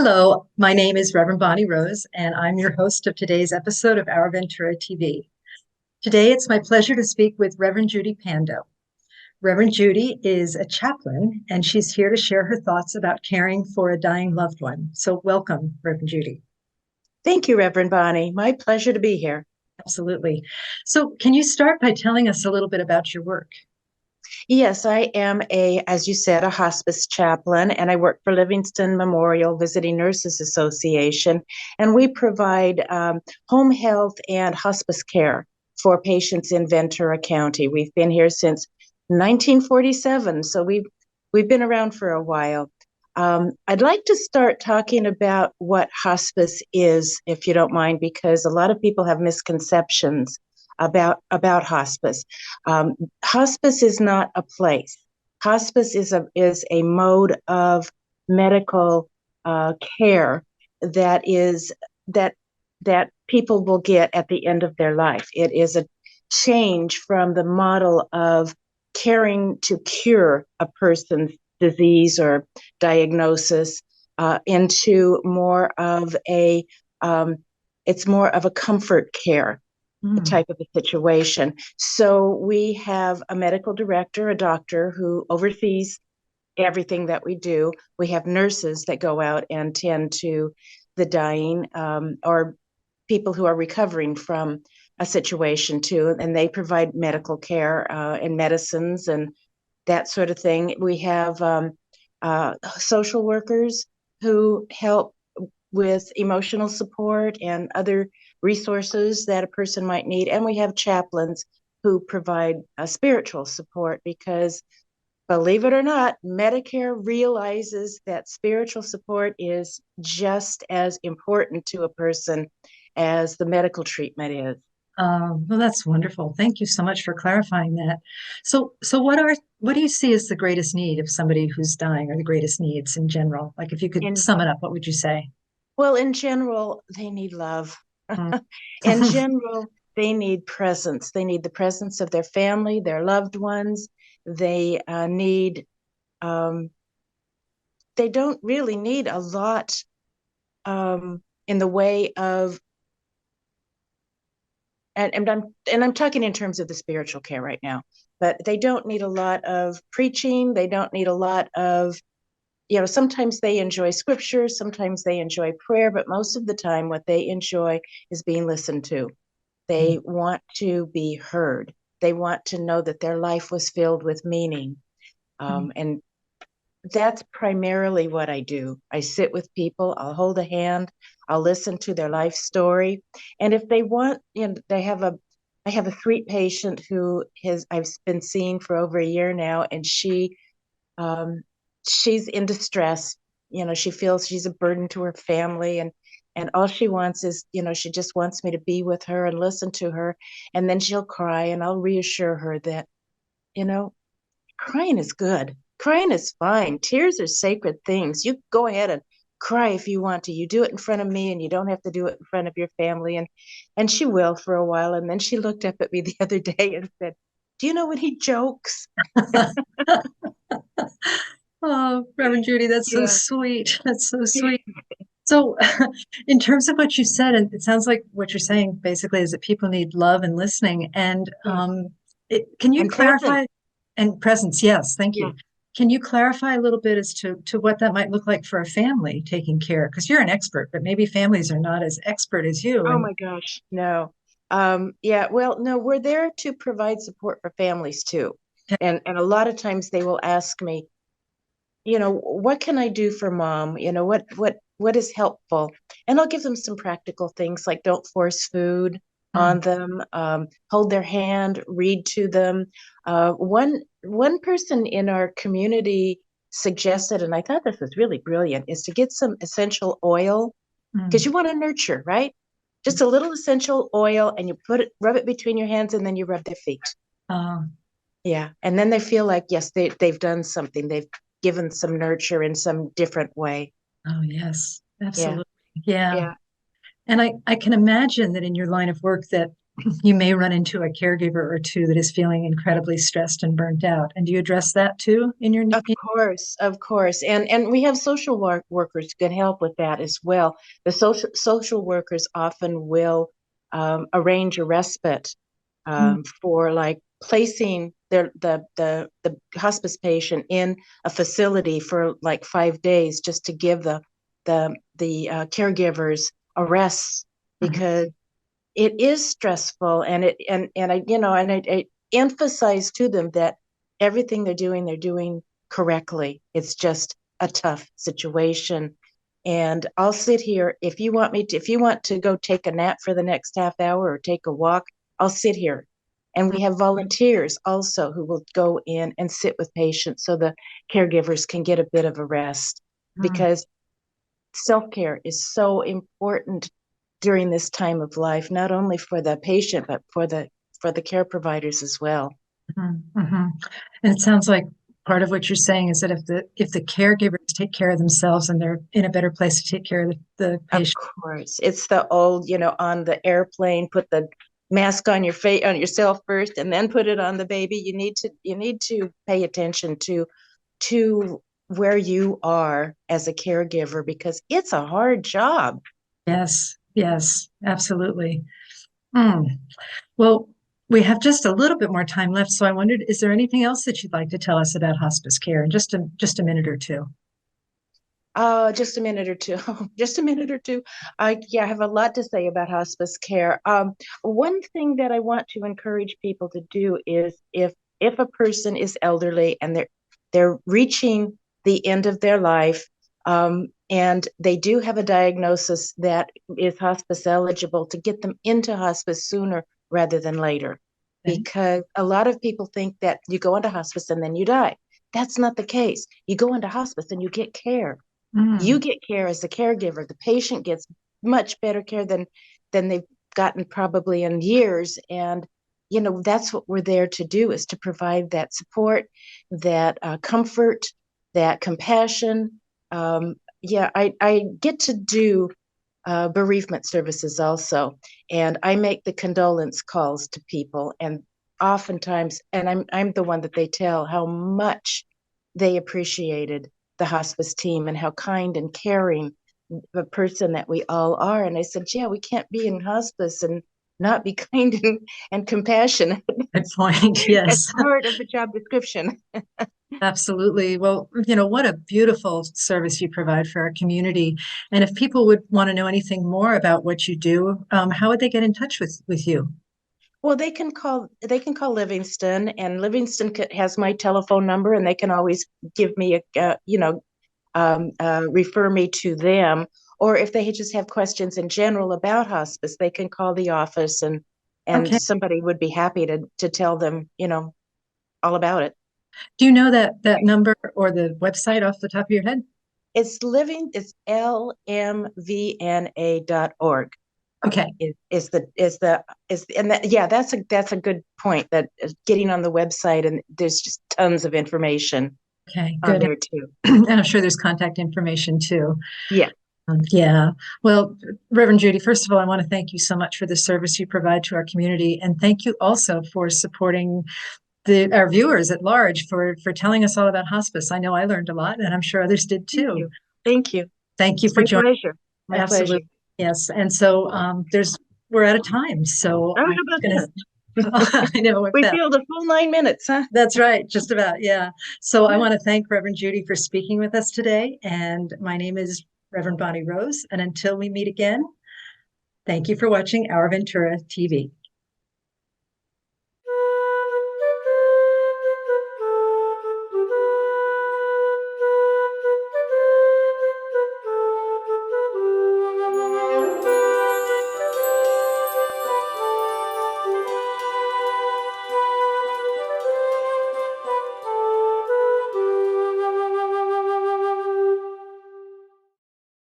Hello, my name is Reverend Bonnie Rose, and I'm your host of today's episode of Our Ventura TV. Today, it's my pleasure to speak with Reverend Judy Pando. Reverend Judy is a chaplain, and she's here to share her thoughts about caring for a dying loved one. So, welcome, Reverend Judy. Thank you, Reverend Bonnie. My pleasure to be here. Absolutely. So, can you start by telling us a little bit about your work? Yes, I am as you said, a hospice chaplain, and I work for Livingston Memorial Visiting Nurses Association, and we provide home health and hospice care for patients in Ventura County. We've been here since 1947, so we've been around for a while. I'd like to start talking about what hospice is, if you don't mind, because a lot of people have misconceptions about hospice. Hospice is not a place. Hospice is a mode of medical care that is that people will get at the end of their life. It is a change from the model of caring to cure a person's disease or diagnosis into more of it's more of a comfort care type of a situation. So we have a medical director, a doctor who oversees everything that we do. We have nurses that go out and tend to the dying or people who are recovering from a situation too, and they provide medical care and medicines and that sort of thing. We have social workers who help with emotional support and other resources that a person might need. And we have chaplains who provide spiritual support because, believe it or not, Medicare realizes that spiritual support is just as important to a person as the medical treatment is. Well, that's wonderful. Thank you so much for clarifying that. So what do you see as the greatest need of somebody who's dying, or the greatest needs in general? Like, if you could In sum it up, what would you say? Well, in general, they need love. Mm. In general, they need presence. They need the presence of their family, their loved ones. They need, they don't really need a lot in the way of, and I'm talking in terms of the spiritual care right now, but they don't need a lot of preaching. They don't need a lot of, sometimes they enjoy scripture, sometimes they enjoy prayer, but most of the time what they enjoy is being listened to. They want to be heard. They want to know that their life was filled with meaning. And that's primarily what I do. I sit with people, I'll hold a hand, I'll listen to their life story. And if they want, I have a sweet patient who I've been seeing for over a year now, and um, she's in distress. She feels she's a burden to her family, and all she wants is, she just wants me to be with her and listen to her. And then she'll cry, and I'll reassure her that, you know, crying is good. Crying is fine. Tears are sacred things. You go ahead and cry if you want to. You do it in front of me, and you don't have to do it in front of your family. And she will for a while. And then she looked up at me the other day and said, "Do you know when he jokes?" Oh, Reverend Judy, that's so Yeah. sweet. That's so sweet. So, in terms of what you said, and it sounds like what you're saying basically is that people need love and listening. And Yeah. can you And present. clarify? And presence, yes, thank Yeah. you. Can you clarify a little bit as to what that might look like for a family taking care? Because you're an expert, but maybe families are not as expert as you. Oh And my gosh, no. Yeah, well, no, we're there to provide support for families too. And a lot of times they will ask me, what can I do for mom? What is helpful? And I'll give them some practical things like don't force food on them, hold their hand, read to them. One person in our community suggested, and I thought this was really brilliant, is to get some essential oil because you want to nurture, right? Just a little essential oil, and you rub it between your hands, and then you rub their feet. uh, Yeah, and then they feel like yes, they've done something. They've given some nurture in some different way. oh, yes, Yeah, absolutely. Yeah. yeah, And I can imagine that in your line of work that you may run into a caregiver or two that is feeling incredibly stressed and burnt out. And do you address that too in your? Of course, and we have social workers who can help with that as well. The social workers often will arrange a respite Mm, for like placing the hospice patient in a facility for like 5 days, just to give the caregivers a rest, mhm. because it is stressful, and I emphasize to them that everything they're doing correctly. It's just a tough situation. And I'll sit here, if you want to go take a nap for the next half hour or take a walk, I'll sit here. And we have volunteers also who will go in and sit with patients so the caregivers can get a bit of a rest, Mhm, because self-care is so important during this time of life, not only for the patient, but for the care providers as well. mhm, mhm. And it sounds like part of what you're saying is that if the caregivers take care of themselves and they're in a better place to take care of the Of patient. course, it's the old, on the airplane, put the mask on your face, on yourself first, and then put it on the baby. You need to pay attention to where you are as a caregiver, because it's a hard job. Yes, yes, absolutely. Mm. Well, we have just a little bit more time left, so I wondered, is there anything else that you'd like to tell us about hospice care in just a minute or two? Just a minute or two. Just a minute or two. I have a lot to say about hospice care. One thing that I want to encourage people to do is, if a person is elderly and they're reaching the end of their life, and they do have a diagnosis that is hospice eligible, to get them into hospice sooner rather than later, Okay. because a lot of people think that you go into hospice and then you die. That's not the case. You go into hospice and you get care. You Mm, get care as the caregiver. The patient gets much better care than they've gotten probably in years. And that's what we're there to do, is to provide that support, that comfort, that compassion. I get to do bereavement services also, and I make the condolence calls to people, and oftentimes, and I'm the one that they tell how much they appreciated the hospice team and how kind and caring the person that we all are. And I said, yeah, we can't be in hospice and not be kind and compassionate. good point. As Yes, part of the job description. absolutely. Well, what a beautiful service you provide for our community. And if people would want to know anything more about what you do, how would they get in touch with you? Well, they can call Livingston, and Livingston has my telephone number, and they can always give me refer me to them. Or if they just have questions in general about hospice, they can call the office, and Okay. somebody would be happy to tell them, all about it. Do you know that number or the website off the top of your head? It's lmvna.org. Okay. And that, yeah, that's a good point, that getting on the website, and there's just tons of information Okay, on good. there too. And I'm sure there's contact information too. Yeah. Yeah. Well, Reverend Judy, first of all, I want to thank you so much for the service you provide to our community. And thank you also for supporting our viewers at large for telling us all about hospice. I know I learned a lot, and I'm sure others did Thank too. you. Thank you. Thank you It's for my joining. pleasure. My pleasure. Absolutely. Yes. And so we're out of time. So Oh, I'm how about gonna that? I know it We fast. filled the full 9 minutes, huh? That's right, just about. Yeah. So I want to thank Reverend Judy for speaking with us today. And my name is Reverend Bonnie Rose. And until we meet again, thank you for watching Our Ventura TV.